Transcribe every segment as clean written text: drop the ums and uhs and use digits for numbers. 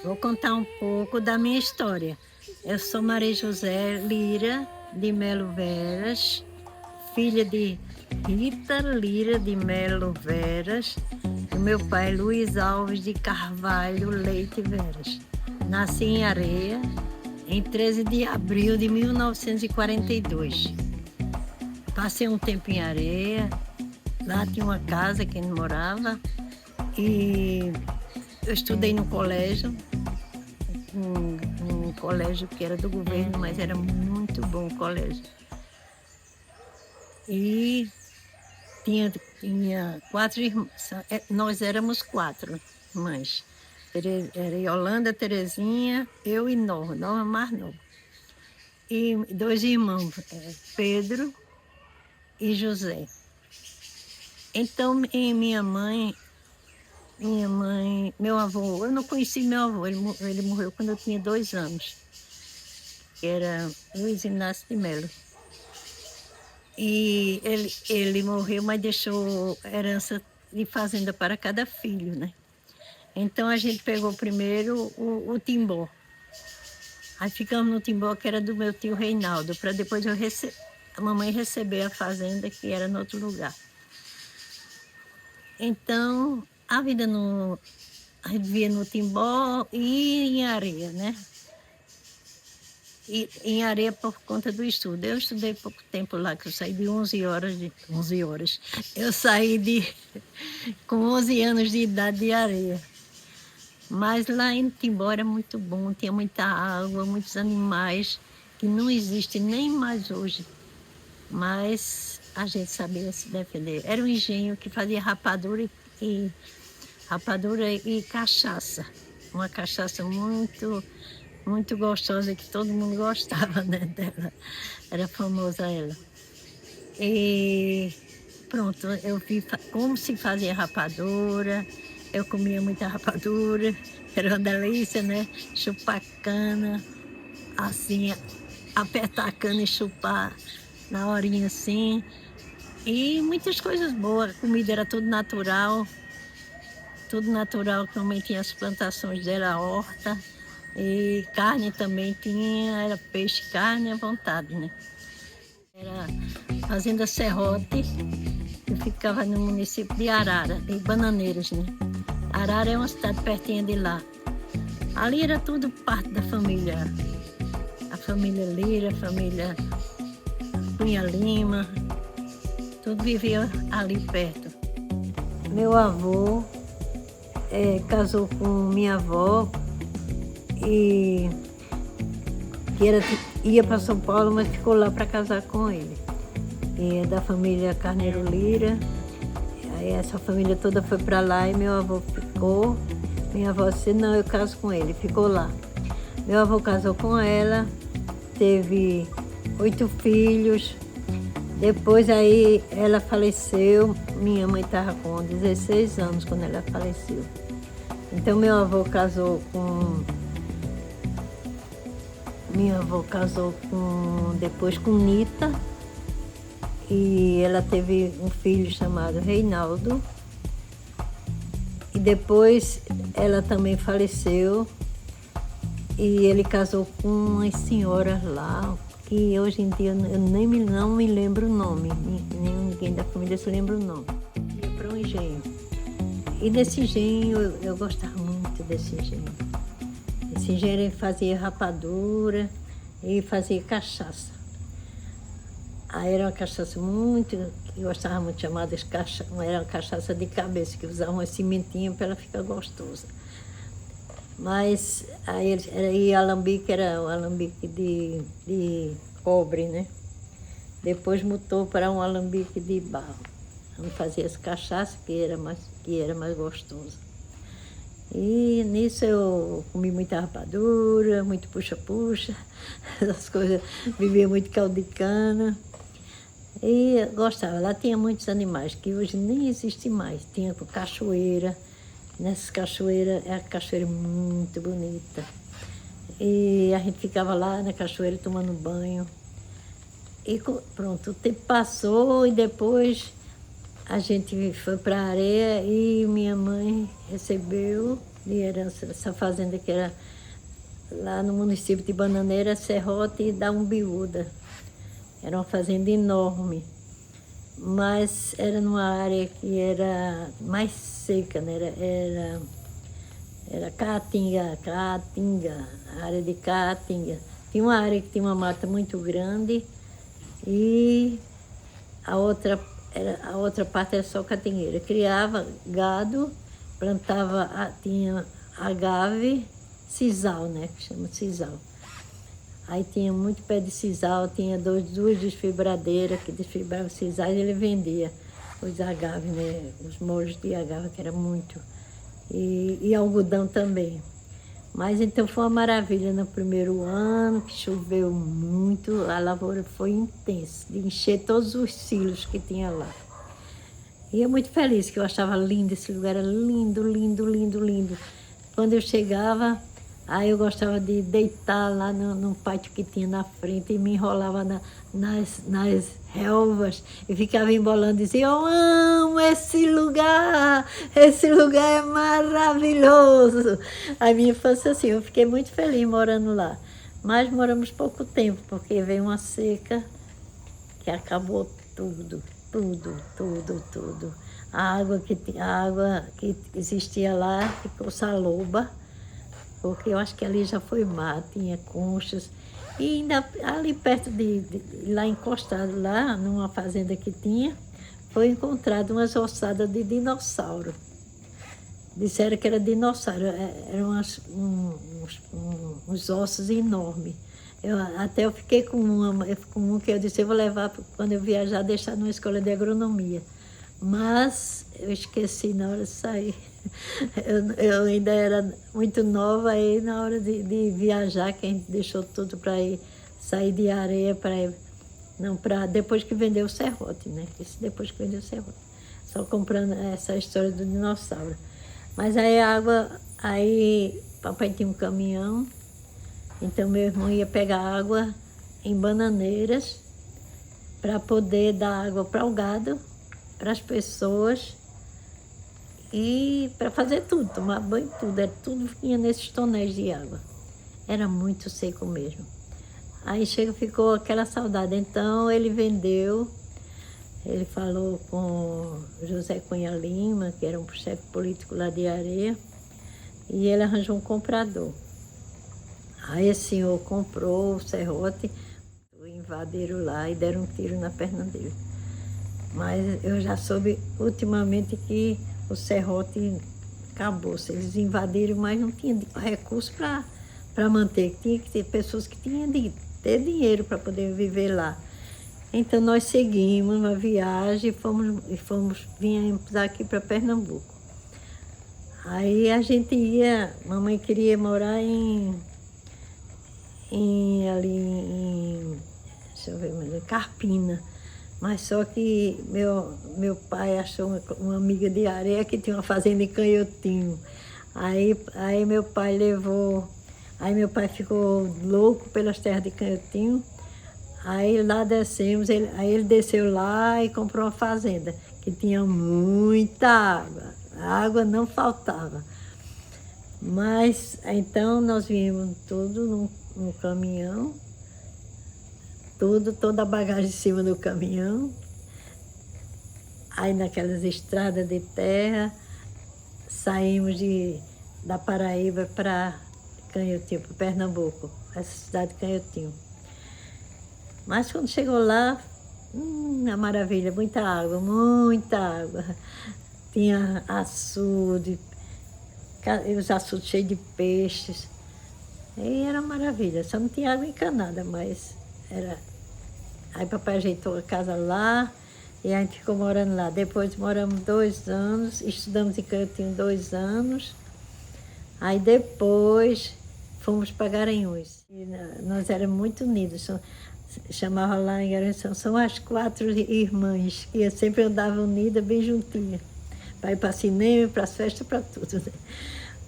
Vou contar um pouco da minha história. Eu sou Maria José Lira de Melo Veras, filha de Rita Lira de Melo Veras, e meu pai Luiz Alves de Carvalho Leite Veras. Nasci em Areia em 13 de abril de 1942. Passei um tempo em Areia, lá tinha uma casa que ele morava, e eu estudei no colégio, um colégio que era do governo, mas era muito bom o colégio. E tinha 4 irmãs, nós éramos 4 irmãs. Era Yolanda, Terezinha, eu e Norma mais nova. E 2 irmãos, Pedro e José. Então, meu avô, eu não conheci meu avô, ele morreu quando eu tinha 2 anos, que era Luiz Inácio de Melo. E ele morreu, mas deixou herança de fazenda para cada filho, né? Então a gente pegou primeiro o Timbó. Aí ficamos no Timbó, que era do meu tio Reinaldo, para depois a mamãe receber a fazenda, que era no outro lugar. Então, a vida a gente vivia no Timbó e em Areia, né? E em Areia por conta do estudo. Eu estudei pouco tempo lá, que eu saí de 11 horas. 11 horas. Eu saí com 11 anos de idade de Areia. Mas lá em Timbó era muito bom, tinha muita água, muitos animais, que não existem nem mais hoje. Mas a gente sabia se defender. Era um engenho que fazia rapadura e cachaça. Uma cachaça muito, muito gostosa, que todo mundo gostava, né, dela. Era famosa ela. E pronto, eu vi como se fazia rapadura, eu comia muita rapadura, era uma delícia, né? Chupar cana, assim, apertar a cana e chupar na horinha assim. E muitas coisas boas, a comida era tudo natural, também tinha as plantações dela, a horta, e carne também tinha, era peixe, carne à vontade, né? Era Fazenda Serrote, que ficava no município de Arara, em Bananeiras, né? Arara é uma cidade pertinho de lá. Ali era tudo parte da família. A família Lira, a família Cunha Lima, tudo vivia ali perto. Meu avô casou com minha avó e ia para São Paulo, mas ficou lá para casar com ele. E é da família Carneiro Lira. Aí essa família toda foi para lá e meu avô ficou. Minha avó disse, não, eu caso com ele, ficou lá. Meu avô casou com ela, teve 8 filhos. Depois aí ela faleceu, minha mãe estava com 16 anos quando ela faleceu. Então minha avó casou depois com Nita, e ela teve um filho chamado Reinaldo. E depois ela também faleceu e ele casou com umas senhoras lá, que hoje em dia eu não me lembro o nome, ninguém da família se lembra o nome. Ia para um engenho. E desse engenho, eu gostava muito desse engenho. Esse engenho ele fazia rapadura e fazia cachaça. Aí era uma cachaça que eu gostava muito, chamada era uma cachaça de cabeça, que usava uma cimentinha para ela ficar gostosa. Mas aí o alambique era um alambique de cobre, né? Depois mudou para um alambique de barro. Então fazia essa cachaça que era mais gostosa. E nisso eu comi muita rapadura, muito puxa-puxa, essas coisas, vivia muito caldo de cana. E eu gostava, lá tinha muitos animais que hoje nem existem mais. Tinha cachoeira, nessas cachoeiras, é uma cachoeira muito bonita. E a gente ficava lá na cachoeira tomando banho. E pronto, o tempo passou e depois a gente foi para a areia e minha mãe recebeu de herança, essa fazenda que era lá no município de Bananeira, Serrote e da Umbiúda. Era uma fazenda enorme, mas era numa área que era mais seca, né? Era Caatinga, a área de Caatinga. Tinha uma área que tinha uma mata muito grande e a outra parte era só catingueira. Criava gado, plantava, tinha agave, sisal, né? Que chama sisal. Aí tinha muito pé de sisal, tinha duas desfibradeiras que desfibravam sisal e ele vendia os agaves, né? Os molhos de agave, que era muito. E algodão também. Mas então foi uma maravilha no primeiro ano, que choveu muito, a lavoura foi intensa, de encher todos os silos que tinha lá. E eu muito feliz, que eu achava lindo, esse lugar era lindo, lindo, lindo, lindo. Quando eu chegava, aí eu gostava de deitar lá no pátio que tinha na frente e me enrolava nas relvas e ficava embolando e dizia, eu amo esse lugar é maravilhoso. A minha infância assim, eu fiquei muito feliz morando lá. Mas moramos pouco tempo, porque veio uma seca que acabou tudo, tudo, tudo, tudo. A água que existia lá ficou saloba, porque eu acho que ali já foi mar, tinha conchas. E ainda ali perto lá encostado, lá numa fazenda que tinha, foi encontrado umas ossadas de dinossauro. Disseram que era dinossauro, eram uns ossos enormes. Eu fiquei com um que eu disse, eu vou levar, quando eu viajar, deixar numa escola de agronomia. Mas eu esqueci na hora de sair. Eu ainda era muito nova, aí na hora de viajar, que a gente deixou tudo para ir sair de areia para depois que vendeu o serrote, né? Isso depois que vendeu o serrote. Só comprando essa história do dinossauro. Mas aí papai tinha um caminhão, então meu irmão ia pegar água em Bananeiras para poder dar água para o gado, para as pessoas e para fazer tudo, tomar banho, tudo vinha nesses tonéis de água. Era muito seco mesmo. Aí ficou aquela saudade. Então ele vendeu, ele falou com José Cunha Lima, que era um chefe político lá de Areia, e ele arranjou um comprador. Aí esse senhor comprou o serrote, invadiram lá e deram um tiro na perna dele. Mas eu já soube ultimamente que o serrote acabou. Eles invadiram, mas não tinha recurso para manter. Tinha que ter pessoas que tinham de ter dinheiro para poder viver lá. Então nós seguimos uma viagem e viemos aqui para Pernambuco. Aí a gente mamãe queria morar deixa eu ver, Carpina. Mas só que meu pai achou uma amiga de Areia que tinha uma fazenda em Canhotinho. Aí meu pai ficou louco pelas terras de Canhotinho. Aí lá descemos, aí ele desceu lá e comprou uma fazenda, que tinha muita água. A água não faltava. Mas então nós viemos tudo no caminhão. Toda a bagagem em cima do caminhão. Aí naquelas estradas de terra, saímos da Paraíba para Canhotinho, para Pernambuco, essa cidade de Canhotinho. Mas quando chegou lá, a maravilha, muita água, muita água. Tinha açude, os açudes cheios de peixes. E era maravilha, só não tinha água encanada, mas era. Aí papai ajeitou a casa lá e a gente ficou morando lá. Depois moramos 2 anos, estudamos em Canhotinho 2 anos. Aí depois fomos para Garanhuns. E nós éramos muito unidos. Chamava lá em Garanhuns, são as 4 irmãs, que sempre andavam unidas, bem juntinhas. Para ir para cinema, para as festas, para tudo. Né?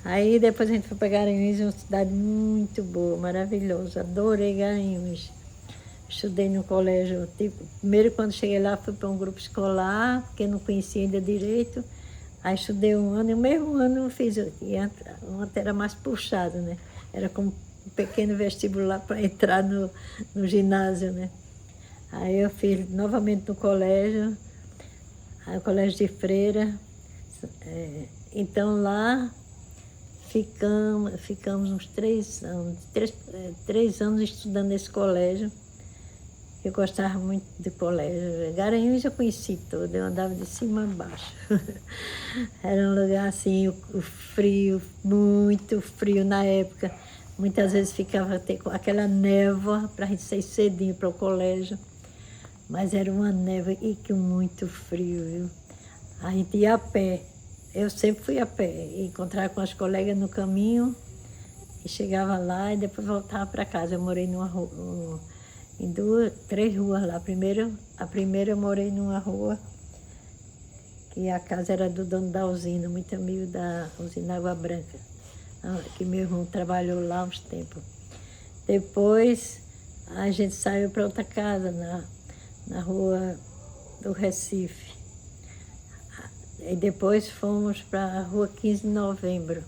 Aí depois a gente foi para Garanhuns, uma cidade muito boa, maravilhosa. Adorei Garanhuns. Estudei no colégio, primeiro quando cheguei lá fui para um grupo escolar, porque não conhecia ainda direito. Aí estudei um ano, e no mesmo ano eu fiz, e ontem era mais puxado, né? Era como um pequeno vestibular para entrar no ginásio, né? Aí eu fiz novamente no colégio, aí o colégio de freira. Então lá ficamos uns 3 anos estudando nesse colégio. Eu gostava muito do colégio. Garanhuns eu conheci todo, eu andava de cima a baixo. Era um lugar assim, o frio, muito frio na época. Muitas vezes ficava até com aquela névoa para a gente sair cedinho para o colégio. Mas era uma névoa e que muito frio, viu? A gente ia a pé. Eu sempre fui a pé. Encontrava com as colegas no caminho e chegava lá e depois voltava para casa. Eu morei numa rua, em 3 ruas lá. A primeira eu morei numa rua que a casa era do dono da usina, muito amigo da usina Água Branca, que meu irmão trabalhou lá uns tempos. Depois a gente saiu para outra casa, na rua do Recife. E depois fomos para a rua 15 de Novembro.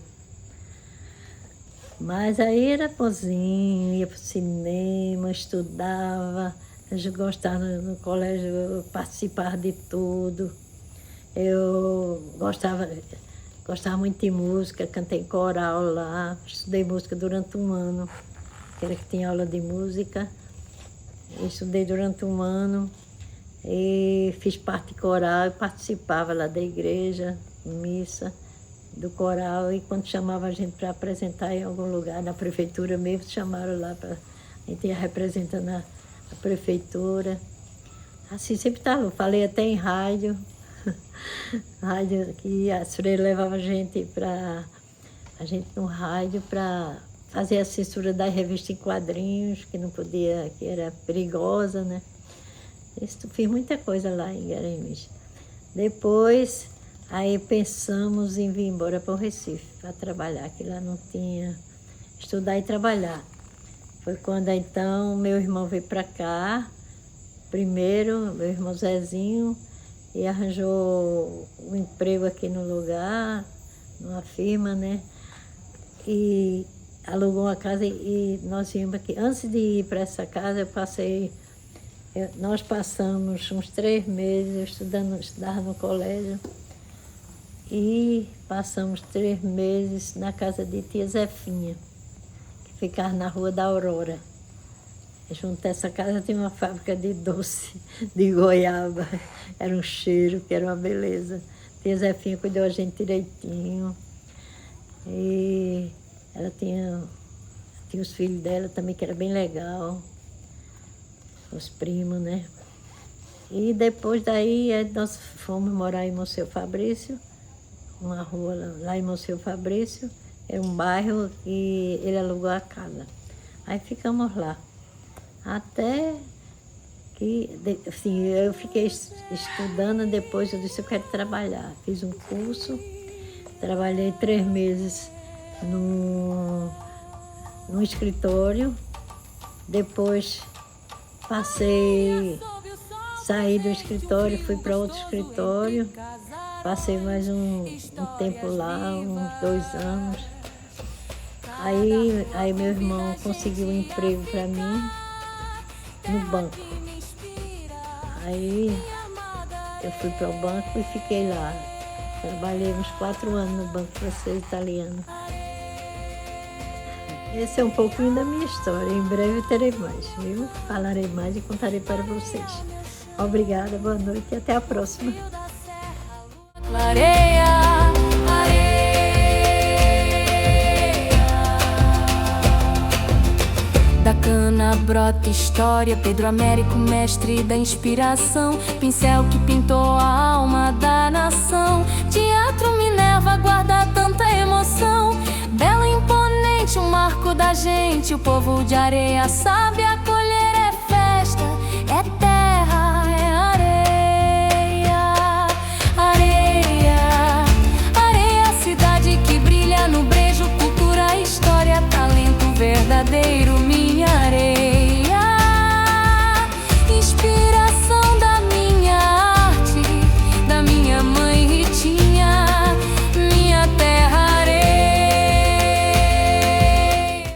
Mas aí era cozinha, ia para o cinema, estudava, a gente gostava no colégio, eu participava de tudo. Eu gostava muito de música, cantei em coral lá, estudei música durante um ano, que era que tinha aula de música. Eu estudei durante um ano e fiz parte coral e participava lá da igreja, missa, do coral. E quando chamava a gente para apresentar em algum lugar, na prefeitura mesmo, chamaram lá para a gente ir representando a prefeitura. Assim, sempre estava, falei até em rádio, rádio que as freiras levavam a gente no rádio para fazer a censura da revista em quadrinhos, que não podia, que era perigosa, né? Isso, fiz muita coisa lá em Garanhuns. Depois, aí pensamos em vir embora para o Recife, para trabalhar, que lá não tinha, estudar e trabalhar. Foi quando, então, meu irmão veio para cá, primeiro, meu irmão Zezinho, e arranjou um emprego aqui no lugar, numa firma, né? E alugou uma casa e nós viemos aqui. Antes de ir para essa casa, nós passamos uns 3 meses estudava no colégio e passamos 3 meses na casa de tia Zefinha, que ficava na Rua da Aurora. Junto a essa casa tinha uma fábrica de doce, de goiaba. Era um cheiro, que era uma beleza. Tia Zefinha cuidou a gente direitinho. E ela tinha os filhos dela também, que era bem legal. Os primos, né? E depois daí nós fomos morar em Monsenhor Fabrício, uma rua lá em Monsenhor Fabrício. É um bairro que ele alugou a casa. Aí ficamos lá. Até que, assim, eu fiquei estudando, depois eu disse, eu quero trabalhar. Fiz um curso, trabalhei 3 meses no escritório, depois saí do escritório, fui para outro escritório, passei mais um tempo lá, uns 2 anos. Aí meu irmão conseguiu um emprego para mim no banco. Aí eu fui para o banco e fiquei lá. Trabalhei uns 4 anos no Banco Francês Italiano. Esse é um pouquinho da minha história. Em breve terei mais, viu? Falarei mais e contarei para vocês. Obrigada, boa noite e até a próxima. Da cana brota história, Pedro Américo, mestre da inspiração, pincel que pintou a alma da nação. Teatro Minerva guarda tanta emoção, belo, imponente, um marco da gente. O povo de Areia sabe a